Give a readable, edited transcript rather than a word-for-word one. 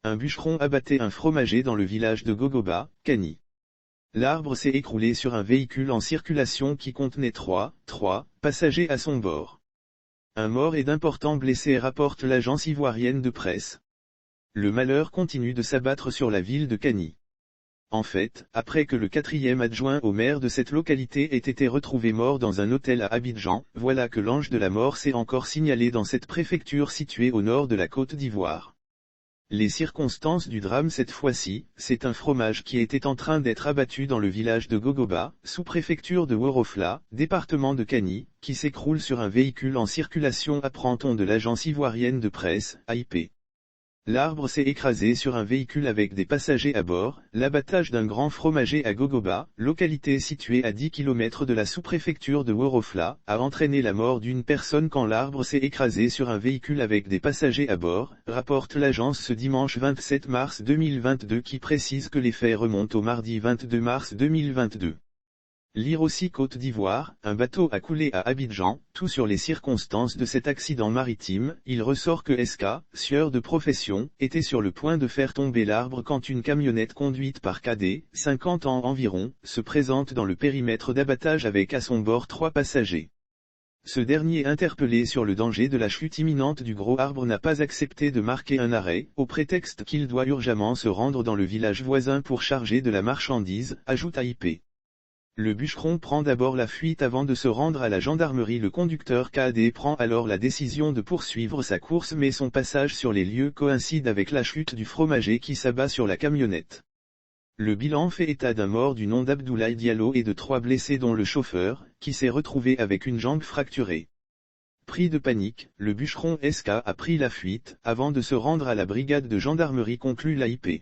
un bûcheron abattait un fromager dans le village de Gogoba, Kani. L'arbre s'est écroulé sur un véhicule en circulation qui contenait trois passagers à son bord. Un mort et d'importants blessés, rapporte l'agence ivoirienne de presse. Le malheur continue de s'abattre sur la ville de Kani. En fait, après que le 4e adjoint au maire de cette localité ait été retrouvé mort dans un hôtel à Abidjan, voilà que l'ange de la mort s'est encore signalé dans cette préfecture située au nord de la Côte d'Ivoire. Les circonstances du drame cette fois-ci, c'est un fromage qui était en train d'être abattu dans le village de Gogoba, sous-préfecture de Worofla, département de Kani, qui s'écroule sur un véhicule en circulation, apprend-on de l'agence ivoirienne de presse, AIP. L'arbre s'est écrasé sur un véhicule avec des passagers à bord. L'abattage d'un grand fromager à Gogoba, localité située à 10 km de la sous-préfecture de Worofla, a entraîné la mort d'une personne quand l'arbre s'est écrasé sur un véhicule avec des passagers à bord, rapporte l'agence ce dimanche 27 mars 2022, qui précise que les faits remontent au mardi 22 mars 2022. Lire aussi Côte d'Ivoire, un bateau a coulé à Abidjan. Tout sur les circonstances de cet accident maritime. Il ressort que SK, sieur de profession, était sur le point de faire tomber l'arbre quand une camionnette conduite par KD, 50 ans environ, se présente dans le périmètre d'abattage avec à son bord 3 passagers. Ce dernier, interpellé sur le danger de la chute imminente du gros arbre, n'a pas accepté de marquer un arrêt, au prétexte qu'il doit urgemment se rendre dans le village voisin pour charger de la marchandise, ajoute AIP. Le bûcheron prend d'abord la fuite avant de se rendre à la gendarmerie. Le conducteur KD prend alors la décision de poursuivre sa course, mais son passage sur les lieux coïncide avec la chute du fromager qui s'abat sur la camionnette. Le bilan fait état d'un mort du nom d'Abdoulaye Diallo et de 3 blessés dont le chauffeur, qui s'est retrouvé avec une jambe fracturée. Pris de panique, le bûcheron SK a pris la fuite, avant de se rendre à la brigade de gendarmerie, conclut l'AIP.